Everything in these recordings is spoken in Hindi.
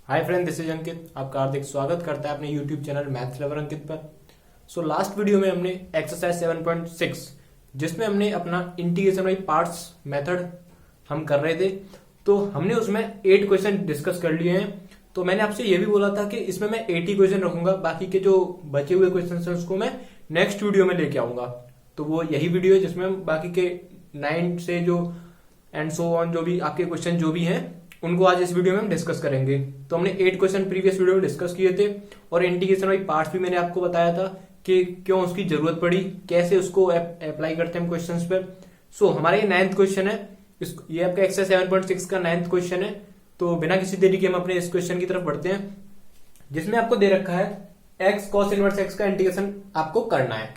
हाय फ्रेंड, दिस इज अंकित। आपका हार्दिक स्वागत करता है अपने यूट्यूब चैनल मैथ्स लवर अंकित पर। लास्ट वीडियो में हमने एक्सरसाइज 7.6 जिसमें हमने अपना इंटीग्रेशन बाई पार्ट्स मेथड हम कर रहे थे, तो हमने उसमें 8 क्वेश्चन डिस्कस कर लिए हैं। तो मैंने आपसे ये भी बोला था कि इसमें मैं 80 क्वेश्चन रखूंगा, बाकी के जो बचे हुए क्वेश्चन हैं उसको मैं नेक्स्ट वीडियो में लेके आऊंगा। तो वो यही वीडियो है जिसमें हम बाकी के 9 से जो एंड सो ऑन जो भी आपके क्वेश्चन जो भी हैं उनको आज इस वीडियो में हम डिस्कस करेंगे। तो हमने 8 क्वेश्चन प्रीवियस वीडियो में डिस्कस किए थे और इंटीग्रेशन बाई पार्ट्स भी मैंने आपको बताया था कि क्यों उसकी जरूरत पड़ी, कैसे उसको अप्लाई करते हैं हम क्वेश्चंस पे। हमारा ये 9th क्वेश्चन है, ये आपका एक्सरसाइज 7.6 का 9th क्वेश्चन है। तो बिना किसी देरी के हम अपने इस क्वेश्चन की तरफ बढ़ते हैं, जिसमें आपको दे रखा है एक्स कॉस इनवर्स एक्स का इंटीग्रेशन आपको करना है।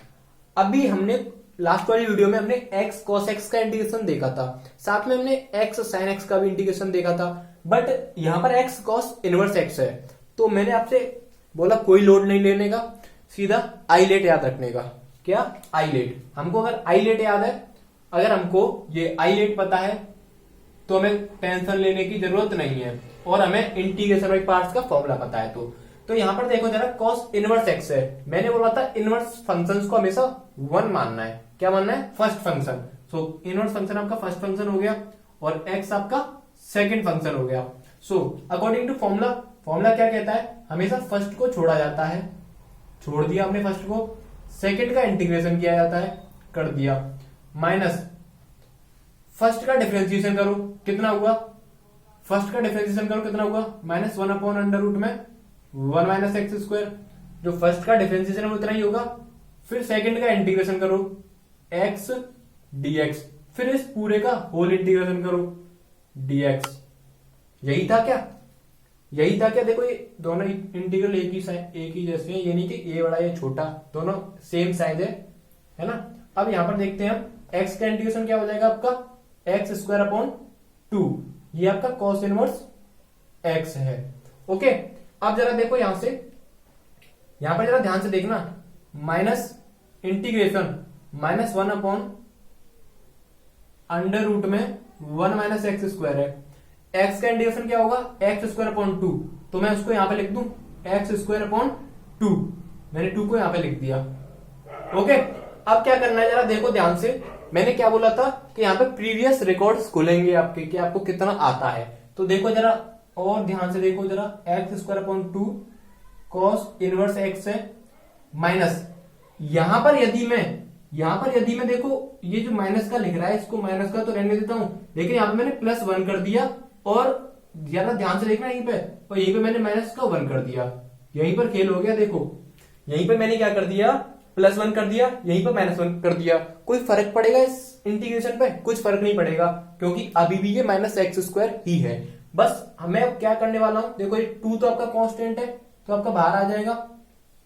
अभी हमने लास्ट वाली वीडियो में हमने एक्स कॉस एक्स का इंटीग्रेशन देखा था, साथ में हमने एक्स साइन एक्स का भी इंटीग्रेशन देखा था, बट यहां पर एक्स कॉस इनवर्स एक्स है। तो मैंने आपसे बोला कोई लोड नहीं लेने का, सीधा आई लेट याद रखने का। क्या आई लेट? हमको अगर आई लेट याद है, अगर हमको ये आई लेट पता है तो हमें टेंशन लेने की जरूरत नहीं है, और हमें इंटीग्रेशन बाई पार्ट्स का फॉर्मूला पता है। तो यहां पर देखो जरा, कॉस इनवर्स एक्स है। मैंने बोला था इनवर्स फंक्शंस को हमेशा 1 मानना है। क्या मानना है? First function. इनवर्स फंक्शन आपका फर्स्ट फंक्शन हो गया और एक्स आपका सेकंड फंक्शन हो गया। अकॉर्डिंग टू फॉर्मूला क्या कहता है? हमेशा फर्स्ट को छोड़ा जाता है, छोड़ दिया हमने फर्स्ट को, सेकंड का इंटीग्रेशन किया जाता है, कर दिया, माइनस फर्स्ट का डिफरेंशिएशन करो, कितना हुआ? फर्स्ट का डिफरेंशिएशन करो, कितना हुआ? -1 अपॉन अंडर रूट में 1 माइनस एक्स स्क्वायर। जो फर्स्ट का डिफरेंशिएशन है उतना ही होगा। फिर सेकंड का इंटीग्रेशन करो, x dx, फिर इस पूरे का होल इंटीग्रेशन करो, dx। यही था क्या? यही था क्या? देखो ये दोनों इंटीग्रल एक ही जैसे हैं, ये नहीं कि ये बड़ा ये छोटा, दोनों सेम साइज है ना। अब यहां पर देखते हैं हम x का इंटीग्रेशन क्या हो जाएगा आपका, एक्स स्क्वायर अपॉन 2। ये आपका कॉस इनवर्स x है। ओके, अब जरा देखो यहां पर जरा ध्यान से देखना, minus integration -1 upon under root में 1 माइनस एक्स स्क्वायर है। एक्स का इंटीग्रेशन क्या होगा? X square upon 2। तो मैं उसको यहां पे लिख दूं एक्स स्क्वायर अपॉन 2। मैंने 2 को यहां पे लिख दिया। ओके, अब क्या करना है जरा देखो ध्यान से। मैंने क्या बोला था कि यहां पे प्रीवियस रिकॉर्ड्स खुलेंगे आपके कि आपको कितना आता है। तो देखो जरा और ध्यान से देखो जरा, x square upon 2 cos inverse x है, माइनस यहां पर यदि मैं देखो ये जो माइनस का लिख रहा है इसको माइनस का तो रहने देता हूं, लेकिन यहां पे मैंने +1 कर दिया, और ज्यादा ध्यान से देखना यहीं पे, और यहीं पे मैंने माइनस का 1 कर दिया। यहीं पर खेल हो गया। देखो यहीं पे मैंने क्या कर दिया, +1 कर दिया, यहीं पर -1 कर दिया। कोई फर्क पड़ेगा इस इंटीग्रेशन पे? कुछ फर्क नहीं पड़ेगा, क्योंकि अभी भी ये -x² ही है। बस हमें क्या करने वाला हूं, देखो ये 2 तो आपका कांस्टेंट है तो आपका बाहर आ जाएगा।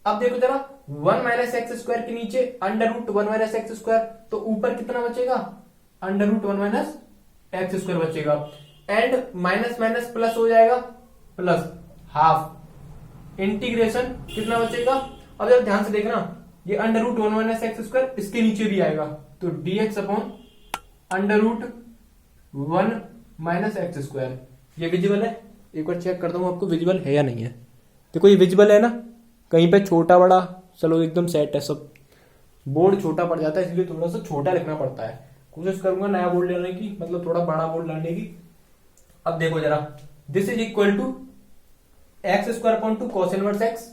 अब देखो जरा, 1 माइनस एक्स स्क्वायर के नीचे under root 1 minus x square, तो ऊपर कितना बचेगा? Under root 1 minus x square बचेगा, एंड माइनस माइनस प्लस हो जाएगा, प्लस हाफ इंटीग्रेशन कितना बचेगा? अब जरा ध्यान से देखना, ये under root 1 minus x square इसके नीचे भी आएगा, तो dx upon under root 1 minus x square. ये विजिबल है? एक बार चेक करता हूं आपको विजिबल है या नहीं है। देखो ये विजिबल है ना, कहीं पे छोटा बड़ा, चलो एकदम सेट है सब। बोर्ड छोटा पड़ जाता है इसलिए थोड़ा सा छोटा लिखना पड़ता है। कोशिश करूंगा नया बोर्ड लेने की, मतलब थोड़ा बड़ा बोर्ड लाने की। अब देखो जरा, this is equal to x square upon 2 cos inverse x,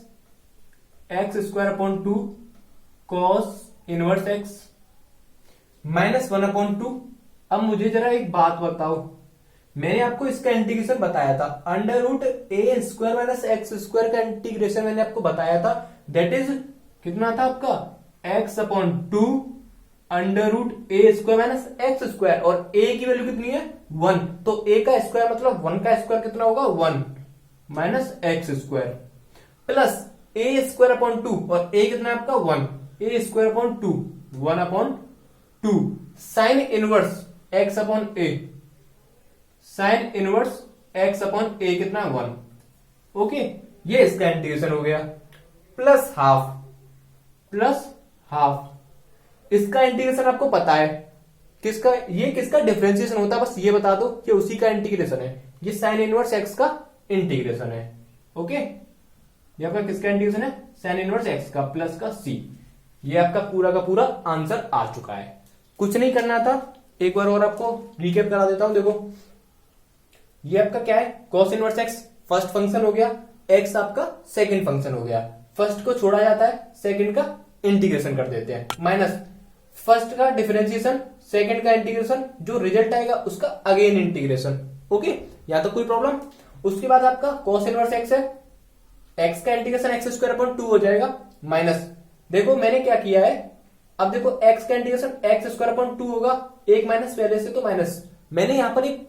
x square upon 2 cos inverse x, -1 upon 2। अब मुझे जरा एक बात बताओ, मैंने आपको इसका इंटीग्रेशन बताया था, under root a square minus x square का इंटीग्रेशन मैंने आपको बताया था। दैट इज कितना था आपका? x upon 2 under root a square minus x square, और a की वैल्यू कितनी है? 1। तो a का स्क्वायर मतलब 1 का स्क्वायर कितना होगा? 1 minus x square, plus a square upon 2, और a कितना है आपका? 1। a square upon 2 1 upon 2 sine inverse x upon a, sine inverse x upon a कितना? 1। ओके, ये इसका इंटीग्रेशन हो गया, प्लस हाफ इसका इंटीग्रेशन आपको पता है किसका? ये किसका डिफरेंशिएशन होता है, बस ये बता दो कि उसी का इंटीग्रेशन है। ये साइन इनवर्स x का इंटीग्रेशन है। ओके, ये आपका किसका इंटीग्रेशन है, साइन इनवर्स एक्स का प्लस का सी। ये आपका पूरा का पूरा आंसर आ चुका है, कुछ नहीं करना था। एक बार और आपको रिकेप करा देता हूं। देखो ये आपका क्या है, cos inverse x first function हो गया, एक्स आपका सेकंड फंक्शन हो गया। फर्स्ट को छोड़ा जाता है, सेकंड का इंटीग्रेशन कर देते हैं, माइनस फर्स्ट का डिफरेंशिएशन, सेकंड का इंटीग्रेशन, जो रिजल्ट आएगा उसका अगेन इंटीग्रेशन। ओके, या तो कोई प्रॉब्लम। उसके बाद आपका कॉस इनवर्स एक्स है, एक्स का इंटीग्रेशन एक्स स्क्वायर अपॉन 2 हो जाएगा, माइनस देखो मैंने क्या किया है, अब देखो एक्स का इंटीग्रेशन एक्स स्क्वायर अपॉन 2 होगा, एक माइनस पहले से तो माइनस। मैंने यहां पर एक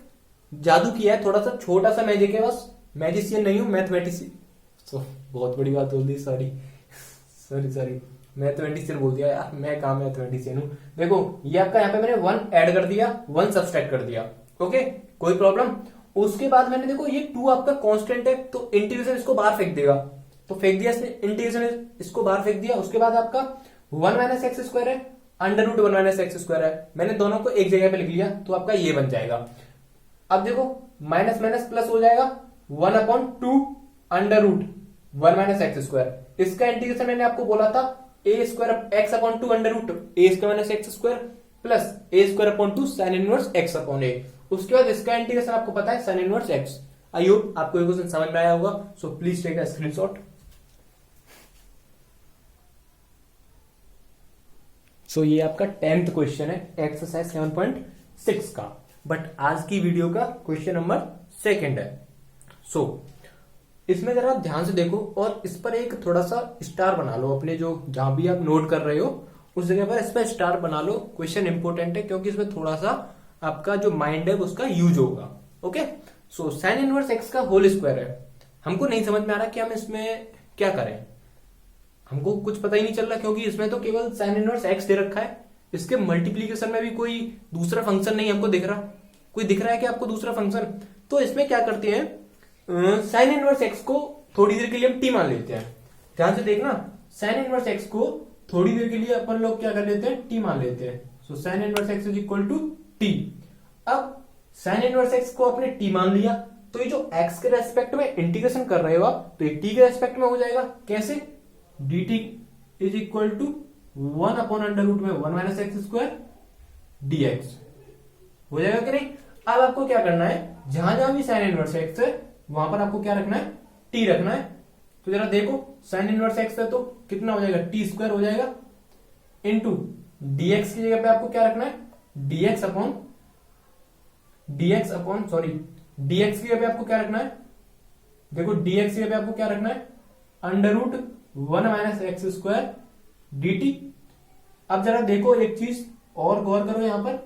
जादू किया है, थोड़ा सा छोटा सा मैजिक है, बस मैजिशियन नहीं हूं, मैथमेटिशियन। बहुत बड़ी बात बोल दी, सॉरी सॉरी सॉरी, मैथमेटिशियन बोल दिया यार, मैं कहा मैथमेटिशियन हूं। देखो ये आपका यहाँ पे मैंने 1 ऐड कर दिया, 1 सब्सट्रैक्ट कर दिया। ओके, कोई प्रॉब्लम। उसके बाद मैंने देखो ये 2 आपका कांस्टेंट है, तो इंटीग्रेशन इसको बाहर फेंक देगा, तो फेंक दिया इसने, इंटीग्रेशन इसको बाहर फेंक दिया। उसके बाद आपका 1 माइनस एक्स स्क्वायर है, under root 1 minus x square है, मैंने दोनों को एक जगह पे लिख लिया, तो आपका ये बन जाएगा। अब देखो माइनस माइनस प्लस हो जाएगा, 1 upon 2 under root 1 minus x square. इसका इंटीग्रेशन मैंने आपको बोला था a square x upon 2 under root a square minus x square plus a square upon 2 sine inverse x upon a. उसके बाद इसका इंटीग्रेशन आपको पता है sine inverse x. I hope आपको ये क्वेश्चन समझ में आया होगा, so please take a screenshot. So ये आपका 10th क्वेश्चन है एक्सरसाइज 7.6 का, बट आज की वीडियो का क्वेश्चन नंबर 2 है। सो इसमें जरा ध्यान से देखो और इस पर एक थोड़ा सा स्टार बना लो, अपने जो जहां भी आप नोट कर रहे हो उस जगह पर इस पर स्टार बना लो। क्वेश्चन इंपोर्टेंट है क्योंकि इसमें थोड़ा सा आपका जो माइंड है उसका यूज होगा। ओके, सो साइन इनवर्स एक्स का होल स्क्वायर है, हमको नहीं समझ में आ रहा कि हम इसमें क्या करें, हमको कुछ पता ही नहीं चल रहा क्योंकि इसमें तो केवल साइन इनवर्स एक्स दे रखा है, इसके मल्टीप्लीकेशन में भी कोई दूसरा फंक्शन नहीं हमको दिख रहा। कोई दिख रहा है कि आपको दूसरा फंक्शन? तो इसमें क्या करते हैं, साइन इनवर्स एक्स को थोड़ी देर के लिए हम टी मान लेते हैं। ध्यान से देखना, साइन इनवर्स एक्स को थोड़ी देर के लिए अपन लोग क्या कर लेते हैं, टी मान लेते हैं। So sine inverse x is equal to t. अब साइन इनवर्स एक्स को आपने टी मान लिया, तो ये जो एक्स के रेस्पेक्ट में इंटीग्रेशन कर रहे हो आप, तो ये टी के रेस्पेक्ट में हो जाएगा। कैसे? D t is equal to 1 upon under root में 1 माइनस एक्स स्क्वायर डीएक्स हो जाएगा कि नहीं। अब आपको क्या करना है, जहां जहां भी साइन इनवर्स एक्स है वहां पर आपको क्या रखना है, टी रखना है। तो जरा देखो साइन इनवर्स एक्स है तो कितना हो जाएगा, टी स्क्वायर हो जाएगा इनटू डीएक्स की जगह पे आपको क्या रखना है, डीएक्स अपॉन सॉरी डीएक्स की जगह पे आपको क्या रखना है, देखो डीएक्स की जगह पे आपको क्या रखना है, under root 1 minus x square dt। अब जरा देखो एक चीज और गौर करो, यहां पर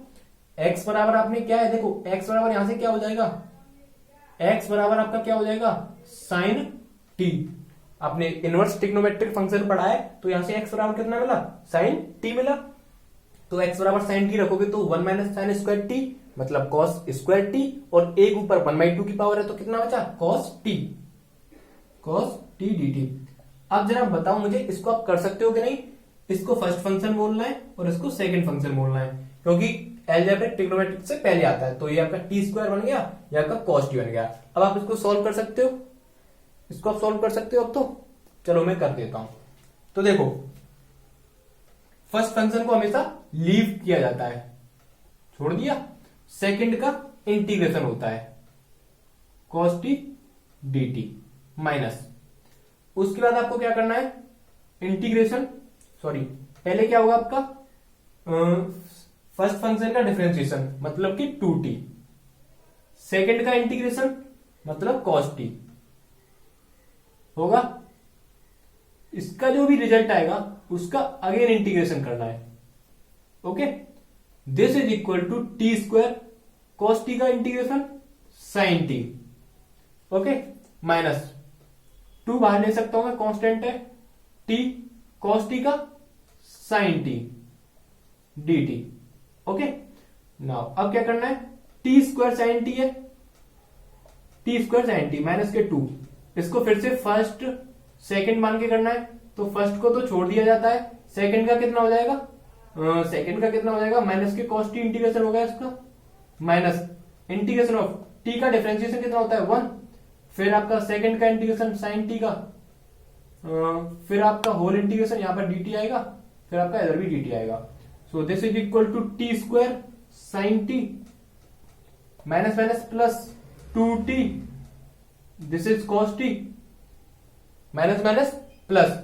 x बराबर आपने क्या है, देखो x बराबर यहां से क्या हो जाएगा, x बराबर आपका क्या हो जाएगा, साइन t। आपने इनवर्स ट्रिग्नोमेट्रिक फंक्शन पढ़ा है, तो यहां से x बराबर कितना मिला, साइन t मिला। तो x बराबर साइन t रखोगे तो 1 माइनस साइन स्क्वायर t मतलब कॉस स्क्वायर t, और एक ऊपर 1/2 की पावर है तो कितना बचा, कॉस t dt। अब जरा बताओ मुझे, इसको आप कर सकते हो कि नहीं? इसको फर्स्ट फंक्शन बोलना है और इसको सेकंड फंक्शन बोलना है, क्योंकि एल्जेब्रिक ट्रिग्नोमेट्रिक से पहले आता है। तो ये आपका टी स्क्वायर बन गया, ये आपका कॉस टी बन गया। अब आप इसको सॉल्व कर सकते हो, इसको आप सॉल्व कर सकते हो। अब तो चलो मैं कर देता हूं। तो देखो फर्स्ट फंक्शन को हमेशा लीव किया जाता है, छोड़ दिया। सेकंड का इंटीग्रेशन होता है कॉस टी dt माइनस, उसके बाद आपको क्या करना है, इंटीग्रेशन सॉरी पहले क्या होगा आपका, फर्स्ट फंक्शन का डिफरेंशिएशन मतलब कि 2t, सेकंड का इंटीग्रेशन मतलब cos t होगा। इसका जो भी रिजल्ट आएगा उसका अगेन इंटीग्रेशन करना है। Okay, this is equal to t square cos t का integration sin t। Okay, minus 2 बाहर ले सकता हूं मैं, कांस्टेंट है t cos t का sin t dt। Okay, now अब क्या करना है, टी स्क्वायर साइन टी है, T square sine t minus के 2, इसको फिर से फर्स्ट सेकंड मान के करना है। तो फर्स्ट को तो छोड़ दिया जाता है, सेकंड का कितना हो जाएगा, माइनस के cos t इंटीग्रेशन होगा इसका, माइनस इंटीग्रेशन ऑफ t का डिफरेंशिएशन कितना होता है 1, फिर आपका सेकंड का इंटीग्रेशन साइन टी का, फिर आपका होल इंटीग्रेशन, यहां पर dt आएगा, फिर आपका इधर भी dt आएगा। So this is equal to t square sine t minus minus plus 2t, this is cos t minus minus plus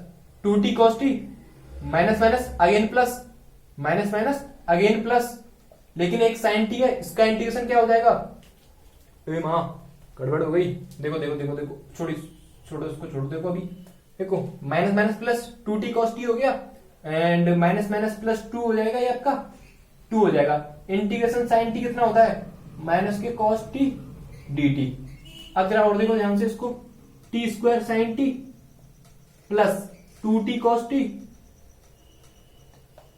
2t cos t minus minus again plus minus minus again plus, लेकिन एक साइन टी है, इसका इंटीग्रेशन क्या हो जाएगा, मां गड़बड़ हो गई, देखो देखो देखो देखो, छोड़ो इसको, छोड़ो, देखो अभी देखो, minus minus plus 2t cos t हो गया, एंड माइनस माइनस प्लस 2 हो जाएगा, ये आपका 2 हो जाएगा। इंटीग्रेशन साइन टी कितना होता है, माइनस के cos t dt। अब जरा और देखो ध्यान से इसको, t square sine t plus 2t cos t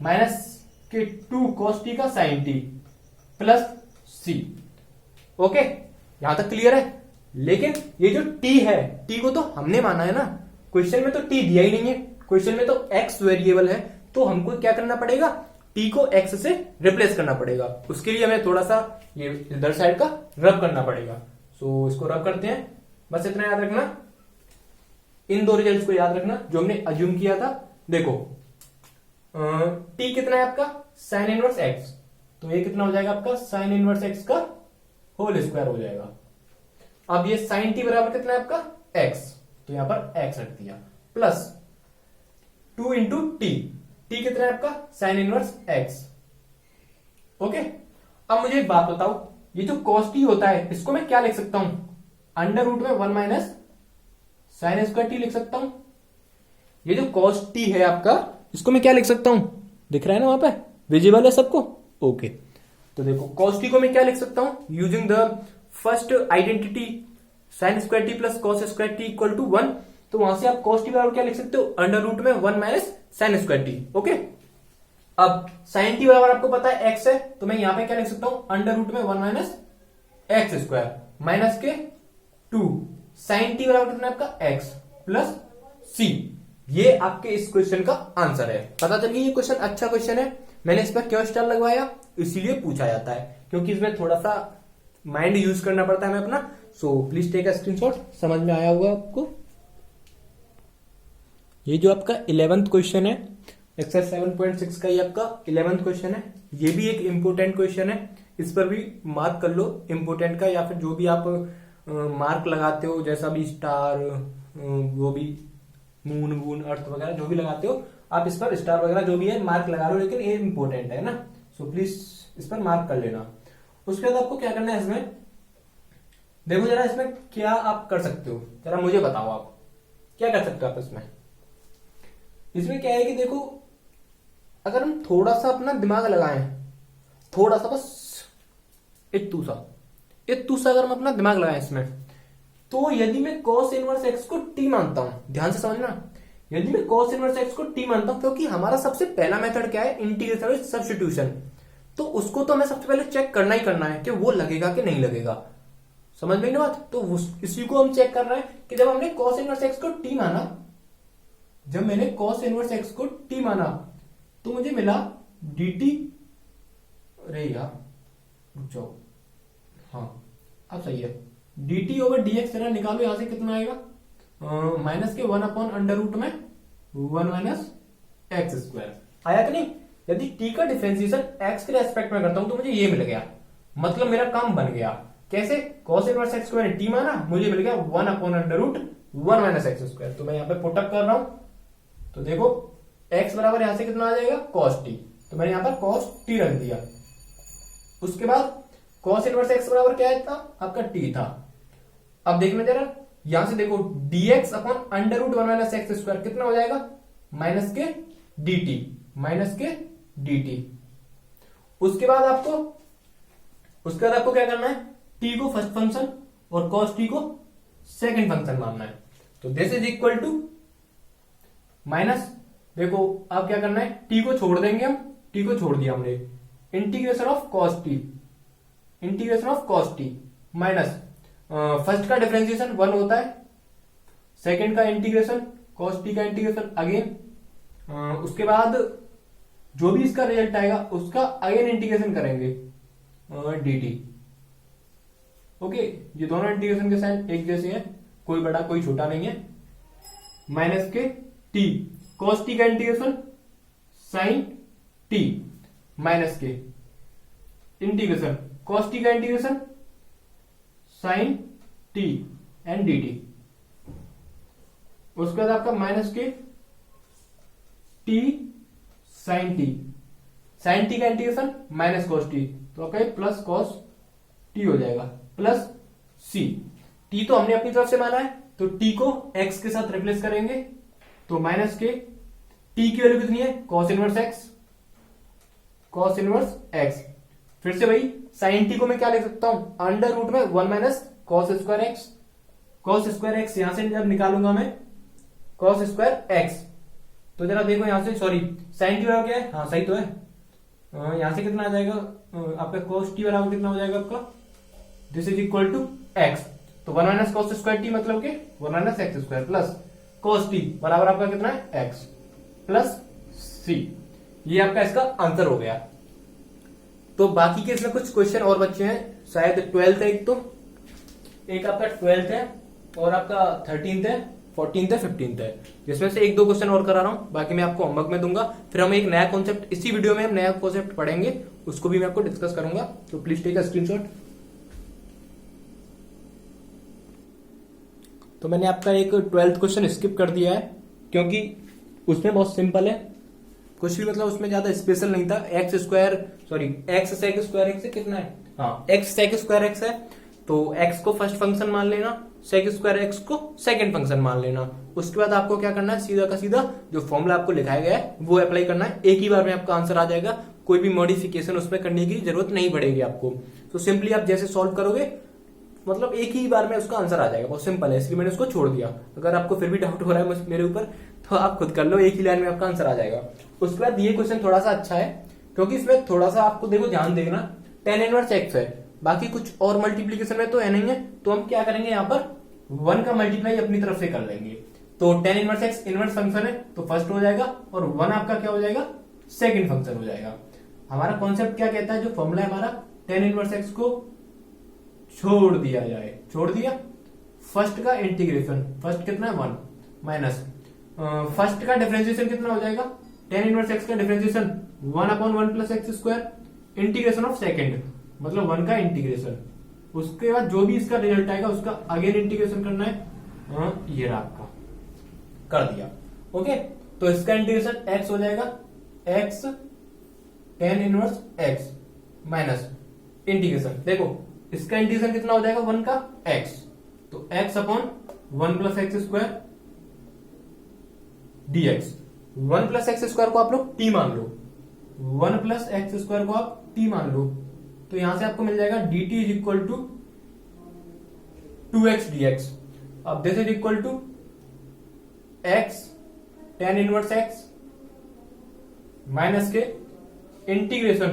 minus के 2 cos t का sine t plus c। Okay, यहां तक क्लियर है। लेकिन ये जो t है, t को तो हमने माना है ना, क्वेश्चन में तो t दिया ही नहीं है, क्वेश्चन में तो x वेरिएबल है, तो हमको क्या करना पड़ेगा, t को x से रिप्लेस करना पड़ेगा। उसके लिए हमें थोड़ा सा ये इधर साइड का रब करना पड़ेगा। सो इसको रब करते हैं, बस इतना याद रखना, इन दो रिजल्ट्स को याद रखना जो हमने अज्यूम किया था। देखो t कितना है आपका, साइन इनवर्स x, तो ये कितना हो जाएगा आपका, साइन इनवर्स x का होल स्क्वायर हो जाएगा। अब ये साइन t बराबर कितना है आपका, x, तो यहां पर x रख दिया, प्लस 2 इंटू टी, टी कितना है आपका, साइन इनवर्स x। ओके, अब मुझे एक बात बताओ, ये जो cos t होता है, इसको मैं क्या लिख सकता हूं, अंडर रूट में 1 माइनस साइन स्क्वायर टी लिख सकता हूं। ये जो cos t है आपका, इसको मैं क्या लिख सकता हूं, दिख रहा है ना वहां पे, विजिबल है सबको, ओके। तो देखो cos t को मैं क्या लिख सकता हूं, using the first identity sine square t plus cos square t equal to 1, तो वहां से आप cos t बराबर क्या लिख सकते हो, अंडर रूट में 1 minus sign square T. Okay, अब साइन टी बराबर आपको पता है x है, तो मैं यहां पे क्या लिख सकता हूं, अंडर रूट में 1 माइनस एक्स स्क्वायर माइनस के 2, साइन टी बराबर कितना आपका x प्लस c। ये आपके इस क्वेश्चन का आंसर है। पता चल गया, ये क्वेश्चन अच्छा क्वेश्चन है, मैंने इस पर क्यों स्टार लगवाया, इसीलिए पूछा जाता है, क्योंकि इसमें थोड़ा सा माइंड यूज करना पड़ता है हमें अपना। So please take a screenshot, समझ में आया होगा आपको। ये जो आपका 11th क्वेश्चन है, एक्सरसाइज 7.6 का ये आपका 11th क्वेश्चन है, ये भी एक इंपोर्टेंट क्वेश्चन है, इस पर भी मार्क कर लो इंपोर्टेंट का, या फिर जो भी आप मार्क लगाते हो, जैसा भी स्टार, वो भी मून वून अर्थ वगैरह जो भी लगाते हो आप, इस पर स्टार वगैरह जो भी है मार्क लगा लो, लेकिन ये इंपॉर्टेंट है ना, सो प्लीज इस पर मार्क कर लेना। उसके बाद आपको क्या करना है, इसमें देखो जरा, इसमें क्या आप कर सकते हो, जरा मुझे बताओ आप क्या कर सकते हो आप इसमें। इसमें क्या है कि देखो, अगर हम थोड़ा सा अपना दिमाग लगाएं, थोड़ा सा, बस इतू सा अगर हम अपना दिमाग लगाएं इसमें, तो यदि मैं cos इनवर्स x को t मानता हूं, ध्यान से समझना, यदि मैं cos इनवर्स x को t मानता हूं, क्योंकि हमारा सबसे पहला मेथड क्या है, इंटीग्रेशन विद सब्स्टिट्यूशन, तो उसको तो हमें सबसे पहले चेक करना ही करना है कि वो लगेगा कि नहीं लगेगा, समझ में ना बात। तो इसी को हम चेक कर रहे हैं कि जब हमने cos इनवर्स x को t माना, जब मैंने cos इनवर्स x को t माना, तो मुझे मिला dt, अरे यार रुक जाओ, हाँ अब सही है, dt ओवर dx जरा निकालो, यहां से कितना आएगा, माइनस के 1 अपॉन अंडर रूट में 1 माइनस एक्स स्क्वायर आया कि नहीं। यदि t का डिफरेंशिएशन x के रेस्पेक्ट में करता हूं, तो मुझे ये मिल गया, मतलब मेरा काम बन गया। कैसे, cos इनवर्स x को मैंने t माना, मुझे मिल गया 1 upon under root 1 minus x square. तो मैं यहां पे पुटअप कर रहा हूं, तो देखो x बराबर यहां से कितना आ जाएगा, cos t, तो मैंने यहां पर cos t रख दिया। उसके बाद cos इनवर्स x बराबर क्या था आपका, t था। अब देखना जरा, यहां से देखो dx upon under root 1 minus x square कितना हो जाएगा, माइनस के dt, माइनस के dt। उसके बाद आपको क्या करना है, t को फर्स्ट फंक्शन और cos t को सेकंड फंक्शन मानना है। तो this is equal to minus, देखो अब क्या करना है, t को छोड़ देंगे हम, t को छोड़ दिया हमने, integration of cos t minus first का डिफरेंशिएशन 1 होता है, सेकंड का इंटीग्रेशन cos t का इंटीग्रेशन अगेन, उसके बाद जो भी इसका रिजल्ट आएगा उसका अगेन इंटीग्रेशन करेंगे dt। ओके, ये दोनों इंटीग्रेशन के साइन एक जैसे हैं, कोई बड़ा कोई छोटा नहीं है, माइनस के टी, कॉस टी का इंटीग्रेशन साइन टी, माइनस के इंटीग्रेशन कॉस टी का integration sine t and d t. उसके बाद आपका माइनस के t sine t, sine t का इंटीग्रेशन माइनस कॉस टी, तो आपका प्लस कॉस टी हो जाएगा, प्लस सी। टी तो हमने अपनी तरफ से माना है, तो टी को एक्स के साथ रिप्लेस करेंगे, तो माइनस के टी की वैल्यू कितनी है, cos inverse x, cos inverse x. फिर से वही साइन टी को मैं क्या लिख सकता हूं, अंडर रूट में 1 minus cos square x, cos square x यहां से जब निकालूंगा मैं कॉस स्क्वायर एक्स, तो जरा देखो यहां से, सॉरी साइन टी बराबर क्या है, हाँ सही तो है, यहां से कितना आ जाएगा आपका कॉस टी बराबर कितना हो जाएगा आपका, this is equal to x, तो 1 माइनस कॉस स्क्वायर टी मतलब कि 1 minus x square plus cos t बराबर आपका कितना है एक्स प्लस सी। ये आपका इसका आंसर हो गया। तो बाकी के इसमें कुछ क्वेश्चन और बच्चे हैं, शायद 12th है, एक आपका 12th है और आपका 13th है, 14th है, 15th है, जिसमें से 1-2 क्वेश्चन और करा रहा हूं, बाकी मैं आपको होमवर्क में दूंगा। फिर हम एक नया कॉन्सेप्ट, इसी वीडियो में हम नया कॉन्सेप्ट पढ़ेंगे, उसको भी मैं आपको डिस्कस करूंगा, तो प्लीज टेक अ स्क्रीनशॉट। तो मैंने आपका एक 12th क्वेश्चन स्किप कर दिया है, क्योंकि उसमें बहुत सिंपल है, कुछ भी मतलब उसमें ज्यादा स्पेशल नहीं था। X square sorry x sec square x कितना है, हाँ एक्स सेक स्क्वायर एक्स है, तो एक्स को फर्स्ट फंक्शन मान लेना, सेक स्क्वायर एक्स को सेकंड फंक्शन मान लेना। उसके बाद आपको क्या करना है, सीधा का सीधा जो फॉर्मूला आपको लिखाया गया है वो अप्लाई करना है, एक ही बार में आपका आंसर आ जाएगा, कोई भी मॉडिफिकेशन उसमें करने की जरूरत नहीं पड़ेगी आपको। तो सिंपली आप जैसे सॉल्व करोगे मतलब एक ही बार में उसका आंसर आ जाएगा, बहुत सिंपल है, इसलिए मैंने उसको छोड़ दिया। अगर आपको फिर भी डाउट हो रहा है मेरे ऊपर तो आप खुद कर लो, एक ही लाइन में आपका आंसर आ जाएगा। उसके बाद ये क्वेश्चन थोड़ा सा अच्छा है, क्योंकि इसमें थोड़ा सा आपको देखो ध्यान देना, tan इनवर्स एक्स है, बाकी कुछ और मल्टीप्लीकेशन में तो है नहीं है, तो हम क्या करेंगे यहाँ पर 1 का मल्टीप्लाई अपनी तरफ से कर लेंगे। तो tan inverse x inverse function है तो फर्स्ट हो जाएगा, और 1 आपका क्या हो जाएगा, सेकंड फंक्शन हो जाएगा। हमारा कॉन्सेप्ट क्या कहता है, जो फॉर्मूला है हमारा, tan इनवर्स एक्स को छोड़ दिया जाए, छोड़ दिया, फर्स्ट का इंटीग्रेशन, फर्स्ट कितना है 1 माइनस फर्स्ट का डिफरेंशिएशन कितना हो जाएगा, tan इनवर्स एक्स का differentiation 1/1 plus x square, integration of second मतलब 1 का इंटीग्रेशन, उसके बाद जो भी इसका रिजल्ट आएगा उसका अगेन इंटीग्रेशन करना है, ये रहा आपका कर दिया। ओके, तो इसका इंटीग्रेशन x हो जाएगा, x tan inverse x minus integration, देखो इसका इंटीग्रेशन कितना हो जाएगा 1 का x, तो x/1 plus x square dx, 1 plus x square को आप लोग t मान लो, 1 प्लस एक्स स्क्वायर को आप t मान लो, तो यहां से आपको मिल जाएगा dt is equal to 2x dx। अब this is equal to x tan inverse x minus के इंटीग्रेशन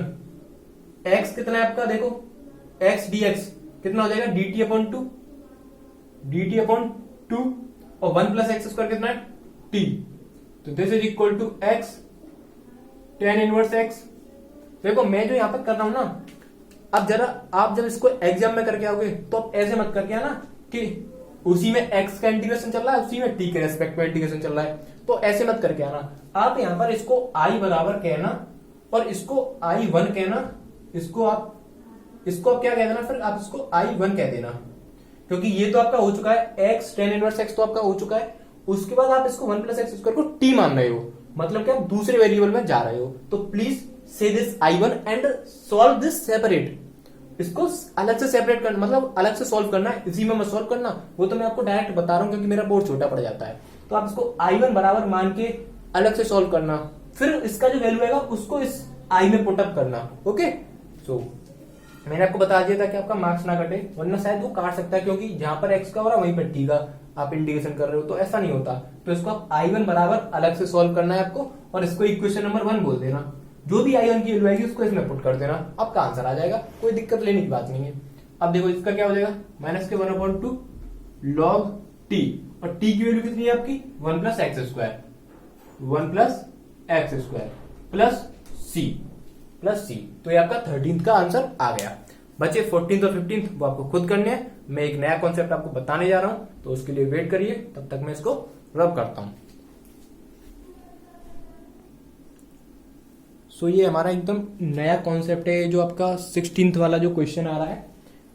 x कितना है आपका, देखो x dx कितना हो जाएगा dt/2 और 1 प्लस एक्स स्क्वायर कितना है t, तो this is equal to x tan inverse x। देखो मैं जो यहां पर कर रहा हूं ना, अब जरा आप जब इसको एग्जाम में करके आओगे तो आप ऐसे मत करके आना कि उसी में x का इंटीग्रेशन चल रहा है, उसी में t के रेस्पेक्ट में इंटीग्रेशन चल रहा है, तो ऐसे मत करके आना। आप यहां पर इसको i बराबर कहना और इसको i1 कहना, इसको आप क्या कह देना, फिर आप इसको i1 कह देना, क्योंकि ये तो आपका हो चुका है x tan इनवर्स x तो आपका हो चुका है। उसके बाद आप इसको 1 प्लस एक्स स्क्वायर को t मान रहे हो, मतलब कि आप दूसरे वेरिएबल में जा रहे हो, तो प्लीज से this i1 and solve this separate, इसको अलग से सेपरेट करना, मतलब अलग से सॉल्व करना है, इसी में मत सॉल्व करना, वो तो मैं आपको डायरेक्ट बता रहा हूं क्योंकि मेरा बोर्ड छोटा पड़ जाता है। तो आप इसको i1 बराबर मान के अलग से सॉल्व करना, फिर इसका जो वैल्यू आएगा उसको इस i में पुटअप करना। ओके, सो मैंने आपको बता दिया था कि आपका मार्क्स ना कटे, वरना शायद वो काट सकता है, क्योंकि जहां पर x का हो रहा है वहीं पर t का आप इंटीग्रेशन कर रहे हो, तो ऐसा नहीं होता। तो इसको आप i1 बराबर अलग से सॉल्व करना है आपको, और इसको इक्वेशन नंबर 1 बोल देना, जो भी i1 की वैल्यू आएगी उसको इसमें पुट कर देना, आपका आंसर आ जाएगा, कोई दिक्कत लेने की बात नहीं है। अब देखो इसका क्या हो जाएगा, माइनस के 1/2 log t, और t की वैल्यू कितनी है आपकी 1 plus x square, 1 plus x square plus c, तो ये आपका 13th का आंसर आ गया। बचे 14th और 15th, वो आपको खुद करने हैं। मैं एक नया कॉन्सेप्ट आपको बताने जा रहा हूं, तो उसके लिए वेट करिए, तब तक मैं इसको रब करता हूं। सो ये हमारा एकदम नया कॉन्सेप्ट है, जो आपका 16th वाला जो क्वेश्चन आ रहा है,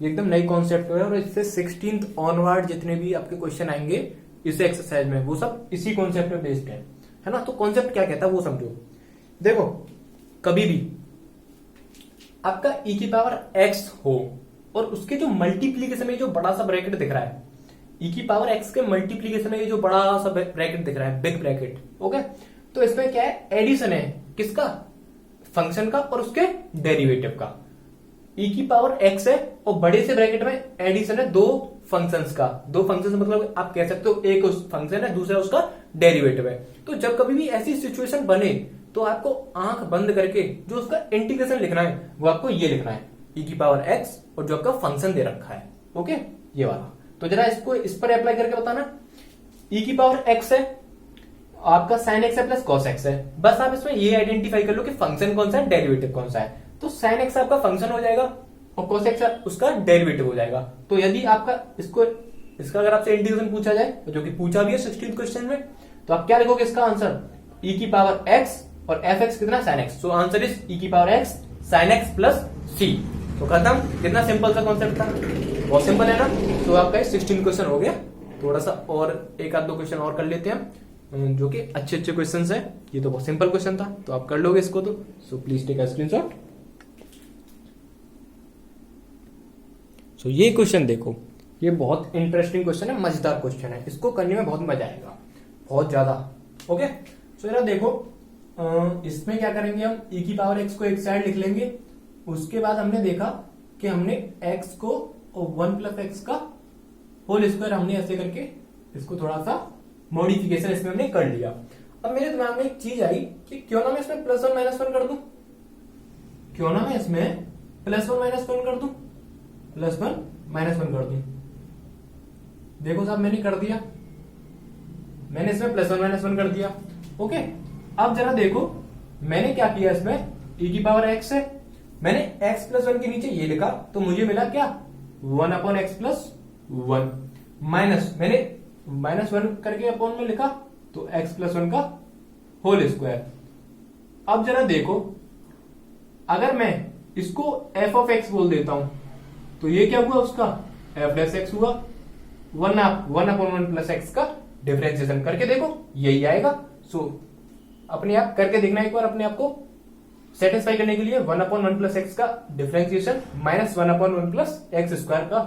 ये एकदम नई कॉन्सेप्ट है, और इससे 16th ऑनवर्ड जितने भी आपके क्वेश्चन आएंगे इस एक्सरसाइज में, वो सब इसी कॉन्सेप्ट में बेस्ड है ना। तो कॉन्सेप्ट क्या कहता है वो समझो। देखो, कभी भी आपका e की पावर x हो और उसके जो मल्टीप्लीकेशन में जो बड़ा सा ब्रैकेट दिख रहा है, e की पावर x के मल्टीप्लीकेशन में जो बड़ा सा ब्रैकेट दिख रहा है, बिग ब्रैकेट, ओके। तो इसमें क्या है, एडिशन है किसका, फंक्शन का और उसके डेरिवेटिव का। e की पावर x है और बड़े से ब्रैकेट में एडिशन है दो फंक्शंस का। दो फंक्शंस मतलब आप कह सकते हो एक उस फंक्शन है, दूसरा उसका डेरिवेटिव है। तो जब कभी भी ऐसी सिचुएशन बने तो आपको आंख बंद करके जो उसका इंटीग्रेशन लिखना है वो आपको ये लिखना है, e की पावर x और जो आपका फंक्शन दे रखा है, ओके, ये वाला। तो जरा इसको इस पर अप्लाई करके बताना। e की पावर x है, आपका sin x है प्लस cos x है। बस आप इसमें ये आइडेंटिफाई कर लो कि फंक्शन कौन सा है, डेरिवेटिव कौन सा है। तो sin x आपका फंक्शन हो जाएगा और cos x उसका डेरिवेटिव हो जाएगा। तो यदि आपका इसका अगर आपसे इंटीग्रेशन पूछा जाए, जो कि पूछा भी है 16th क्वेश्चन में, तो आप क्या लिखोगे इसका आंसर, e की पावर x और fx कितना, sin x। So answer is e की power x sin x plus c। तो खत्म। कितना सिंपल सा कॉन्सेप्ट था, बहुत सिंपल है ना। तो आपका 16 क्वेश्चन हो गया। थोड़ा सा और एक आध दो क्वेश्चन और कर लेते हैं, जो कि अच्छे अच्छे क्वेश्चन है। ये तो बहुत सिंपल क्वेश्चन था, तो आप कर लोगे इसको। तो so please take a screenshot. So ये क्वेश्चन देखो, ये बहुत इंटरेस्टिंग क्वेश्चन है, मजेदार क्वेश्चन है, इसको करने में बहुत मजा आएगा, बहुत ज्यादा, ओके। सो जरा देखो, इसमें क्या करेंगे हम, e की पावर x को एक साइड लिख लेंगे। उसके बाद हमने देखा कि हमने x को 1 प्लस एक्स का होल स्क्वायर हमने ऐसे करके इसको थोड़ा सा मॉडिफिकेशन इसमें हमने कर लिया। अब मेरे दिमाग में एक चीज आई कि क्यों ना मैं इसमें +1 -1 कर दूं, क्यों ना मैं इसमें +1 -1 कर दूं, +1 -1 कर दूं। देखो साहब, मैंने कर दिया, मैंने इसमें +1 -1 कर दिया, ओके। अब जरा देखो, मैंने क्या किया, इसमें e की पावर x है, मैंने x प्लस 1 के नीचे ये लिखा, तो मुझे मिला क्या, 1/x प्लस 1 माइनस, मैंने -1 करके अपॉन में लिखा, तो x प्लस 1 का होल स्क्वायर। अब जरा देखो, अगर मैं इसको f ऑफ x बोल देता हूं, तो ये क्या हुआ, उसका f प्लस x हुआ। 1/1 प्लस x का डिफरेंशिएशन करके देखो, यही आएगा। सो अपने आप करके देखना एक बार, अपने आप को सेटिस्फाई करने के लिए। 1/1 प्लस एक्स का differentiation minus 1/1 plus x square का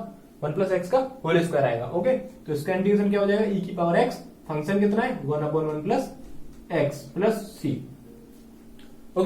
1 प्लस एक्स का होल स्क्वायर आएगा, ओके। तो इसका इंटीग्रेशन क्या हो जाएगा, e की पावर x, फंक्शन कितना है 1/1 प्लस एक्स प्लस सी।